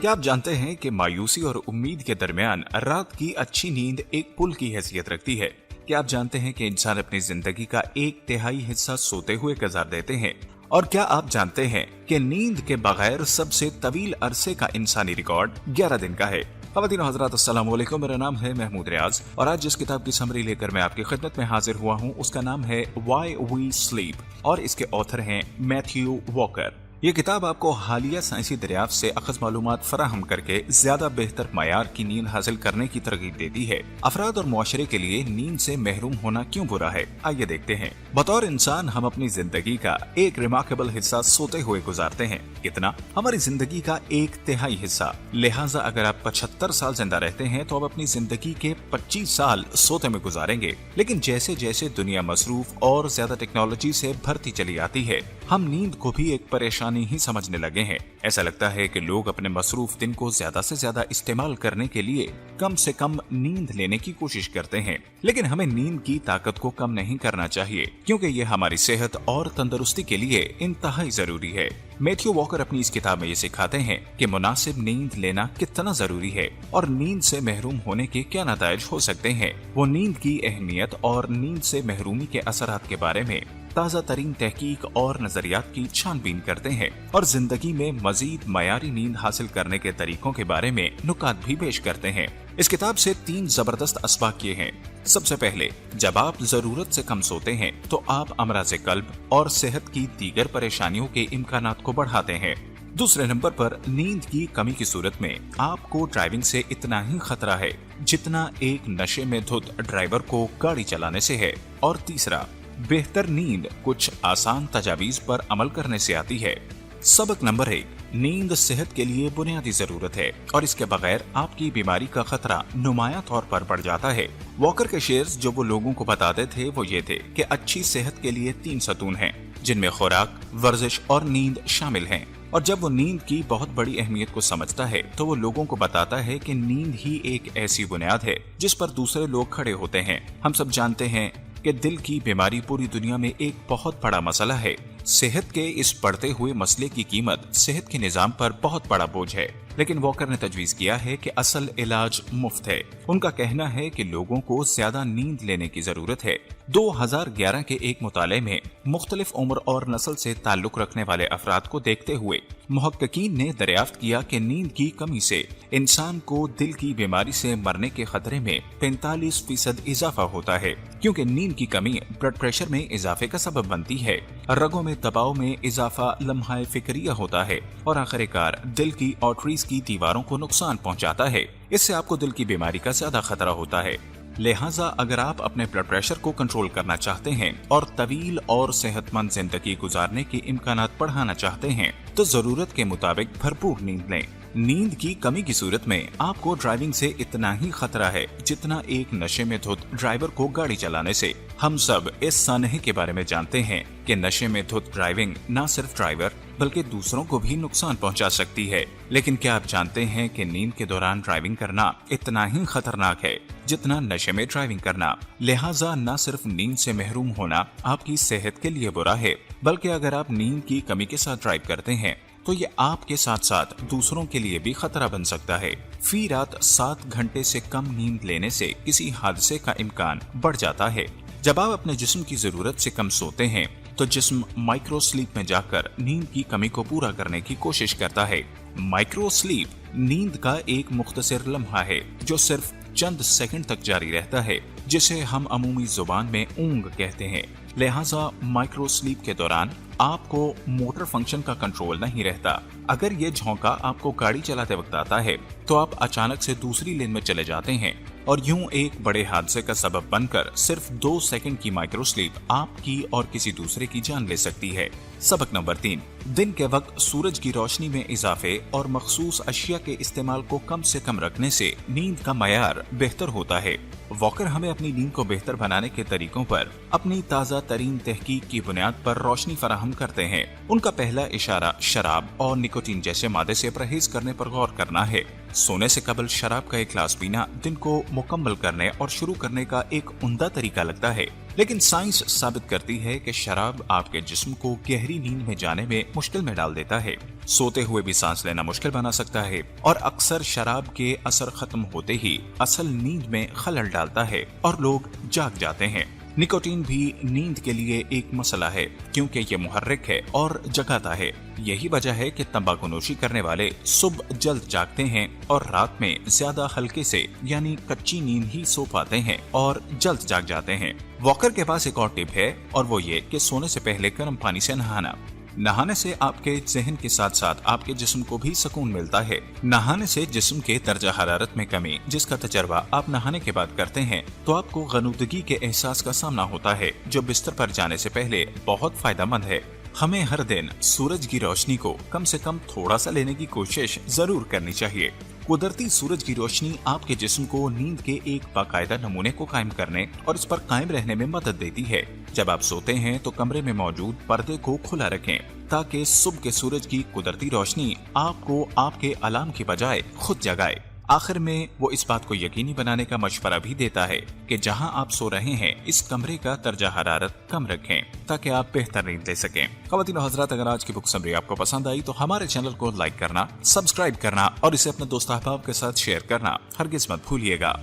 क्या आप जानते हैं कि मायूसी और उम्मीद के दरमियान रात की अच्छी नींद एक पुल की हैसियत रखती है? क्या आप जानते हैं कि इंसान अपनी जिंदगी का 1/3 हिस्सा सोते हुए गुजार देते हैं? और क्या आप जानते हैं कि नींद के बगैर सबसे तवील अरसे का इंसानी रिकॉर्ड 11 दिन का है? ख़वातीन और हज़रात, अस्सलाम वालेकुम। मेरा नाम है महमूद रियाज और आज जिस किताब की समरी लेकर मैं आपकी खिदमत में हाजिर हुआ हूँ उसका नाम है व्हाई वी स्लीप और इसके ऑथर हैं मैथ्यू वॉकर। ये किताब आपको हालिया साइंसी दरियाफ्त से अखज़ मालूमात फराहम करके ज्यादा बेहतर मयार की नींद हासिल करने की तरगीब देती है। अफराद और मुआशरे के लिए नींद से महरूम होना क्यों बुरा है, आइए देखते हैं। बतौर इंसान हम अपनी जिंदगी का एक रिमार्केबल हिस्सा सोते हुए गुजारते हैं। कितना? हमारी जिंदगी का 1/3 हिस्सा। लिहाजा अगर आप 75 साल जिंदा रहते हैं तो अब अपनी जिंदगी के 25 साल सोते में गुजारेंगे। लेकिन जैसे जैसे दुनिया मसरूफ और ज्यादा टेक्नोलॉजी से भरती चली आती है, हम नींद को भी एक परेशानी ही समझने लगे हैं। ऐसा लगता है कि लोग अपने मसरूफ दिन को ज्यादा से ज्यादा इस्तेमाल करने के लिए कम से कम नींद लेने की कोशिश करते हैं। लेकिन हमें नींद की ताकत को कम नहीं करना चाहिए, क्योंकि ये हमारी सेहत और तंदुरुस्ती के लिए इंतहाई जरूरी है। मैथ्यू वॉकर अपनी इस किताब में ये सिखाते हैं कि मुनासिब नींद लेना कितना जरूरी है और नींद से महरूम होने के क्या नताइज हो सकते हैं। वो नींद की अहमियत और नींद से महरूमी के असरात के बारे में ताज़ा तरीन तहकीक और नजरियात की छानबीन करते हैं और जिंदगी में मजीद मयारी नींद हासिल करने के तरीकों के बारे में नुकात भी पेश करते हैं। इस किताब से 3 जबरदस्त असबाब किए हैं। सबसे पहले, जब आप जरूरत से कम सोते हैं तो आप अमराज़े कल्ब और सेहत की दीगर परेशानियों के इम्कानात को बढ़ाते हैं। दूसरे नंबर पर, नींद की कमी की सूरत में आपको ड्राइविंग से इतना ही खतरा है जितना एक नशे में धुत ड्राइवर को गाड़ी चलाने से है। और तीसरा, बेहतर नींद कुछ आसान तजावीज पर अमल करने से आती है। सबक नंबर 1, नींद सेहत के लिए बुनियादी जरूरत है और इसके बगैर आपकी बीमारी का खतरा नुमाया तौर पर बढ़ जाता है। वॉकर के शेयर्स जो वो लोगों को बताते थे वो ये थे कि अच्छी सेहत के लिए 3 सतून हैं, जिनमें खुराक, वर्जिश और नींद शामिल हैं। और जब वो नींद की बहुत बड़ी अहमियत को समझता है तो वो लोगों को बताता है कि नींद ही एक ऐसी बुनियाद है जिस पर दूसरे लोग खड़े होते हैं। हम सब जानते हैं कि दिल की बीमारी पूरी दुनिया में एक बहुत बड़ा मसला है। सेहत के इस बढ़ते हुए मसले की कीमत सेहत के निजाम पर बहुत बड़ा बोझ है, लेकिन वॉकर ने तजवीज किया है कि असल इलाज मुफ्त है। उनका कहना है कि लोगों को ज्यादा नींद लेने की जरूरत है। 2011 के एक मुताले में मुख्तलिफ उम्र और नस्ल से ताल्लुक रखने वाले अफराद को देखते हुए मुहक्किकीन ने दरियाफ्त किया कि नींद की कमी से इंसान को दिल की बीमारी से मरने के खतरे में 45% इजाफा होता है, क्योंकि नींद की कमी ब्लड प्रेशर में इजाफे का सबब बनती है, रगों में दबाव में इजाफा लम्हाए फिक्रिया होता है और आखिरकार दिल की आर्टरीज की दीवारों को नुकसान पहुंचाता है। इससे आपको दिल की बीमारी का ज्यादा खतरा होता है। लिहाजा अगर आप अपने ब्लड प्रेशर को कंट्रोल करना चाहते हैं और तवील और सेहतमंद जिंदगी गुजारने के इम्कानात बढ़ाना चाहते हैं तो जरूरत के मुताबिक भरपूर नींद लें। नींद की कमी की सूरत में आपको ड्राइविंग से इतना ही खतरा है जितना एक नशे में धुत ड्राइवर को गाड़ी चलाने से। हम सब इस सानहे के बारे में जानते हैं कि नशे में धुत ड्राइविंग न सिर्फ ड्राइवर बल्कि दूसरों को भी नुकसान पहुंचा सकती है। लेकिन क्या आप जानते हैं कि नींद के दौरान ड्राइविंग करना इतना ही खतरनाक है जितना नशे में ड्राइविंग करना। लिहाजा न सिर्फ नींद से महरूम होना आपकी सेहत के लिए बुरा है, बल्कि अगर आप नींद की कमी के साथ ड्राइव करते हैं तो ये आपके साथ साथ दूसरों के लिए भी खतरा बन सकता है। फी रात 7 घंटे से कम नींद लेने से किसी हादसे का इम्कान बढ़ जाता है। जब आप अपने जिस्म की जरूरत से कम सोते हैं तो जिस्म माइक्रो स्लीप में जाकर नींद की कमी को पूरा करने की कोशिश करता है। माइक्रो स्लीप नींद का एक मुख्तसर लम्हा है जो सिर्फ चंद सेकंड तक जारी रहता है, जिसे हम अमूमी जुबान में ऊंग कहते हैं। लिहाजा माइक्रो स्लीप के दौरान आपको मोटर फंक्शन का कंट्रोल नहीं रहता। अगर ये झोंका आपको गाड़ी चलाते वक्त आता है तो आप अचानक से दूसरी लेन में चले जाते हैं और यूं एक बड़े हादसे का सबब बनकर सिर्फ 2 सेकंड की माइक्रो स्लीप आपकी और किसी दूसरे की जान ले सकती है। सबक नंबर 3, दिन के वक्त सूरज की रोशनी में इजाफे और मखसूस अशिया के इस्तेमाल को कम से कम रखने से नींद का मयार बेहतर होता है। वॉकर हमें अपनी नींद को बेहतर बनाने के तरीकों पर अपनी ताज़ा तरीन तहकीक की बुनियाद पर रोशनी फराहम करते हैं। उनका पहला इशारा शराब और निकोटीन जैसे मादे से परहेज करने पर गौर करना है। सोने से कबल शराब का एक ग्लास पीना दिन को मुकम्मल करने और शुरू करने का एक उम्दा तरीका लगता है, लेकिन साइंस साबित करती है कि शराब आपके जिस्म को गहरी नींद में जाने में मुश्किल में डाल देता है, सोते हुए भी सांस लेना मुश्किल बना सकता है और अक्सर शराब के असर खत्म होते ही असल नींद में खलल डालता है और लोग जाग जाते हैं। निकोटीन भी नींद के लिए एक मसला है क्योंकि ये मुहर्रिक है और जगाता है। यही वजह है कि तंबाकू नोशी करने वाले सुबह जल्द जागते हैं और रात में ज्यादा हल्के से यानी कच्ची नींद ही सो पाते हैं और जल्द जाग जाते हैं। वॉकर के पास एक और टिप है और वो ये कि सोने से पहले गर्म पानी से नहाने से आपके जहन के साथ साथ आपके जिस्म को भी सुकून मिलता है। नहाने से जिस्म के दर्जा हरारत में कमी, जिसका तजर्बा आप नहाने के बाद करते हैं, तो आपको गनुदगी के एहसास का सामना होता है, जो बिस्तर पर जाने से पहले बहुत फायदेमंद है। हमें हर दिन सूरज की रोशनी को कम से कम थोड़ा सा लेने की कोशिश जरूर करनी चाहिए। कुदरती सूरज की रोशनी आपके जिस्म को नींद के एक बाकायदा नमूने को कायम करने और इस पर कायम रहने में मदद देती है। जब आप सोते हैं तो कमरे में मौजूद पर्दे को खुला रखें ताकि सुबह के सूरज की कुदरती रोशनी आपको आपके अलार्म की बजाय खुद जगाए। आखिर में वो इस बात को यकीनी बनाने का मशवरा भी देता है कि जहां आप सो रहे हैं इस कमरे का दर्जा हरारत कम रखें ताकि आप बेहतर नींद ले सकें। ख़वातीन और हज़रात, अगर आज की बुक समरी आपको पसंद आई तो हमारे चैनल को लाइक करना, सब्सक्राइब करना और इसे अपने दोस्त अहबाब के साथ शेयर करना हरगिज़ मत भूलिएगा।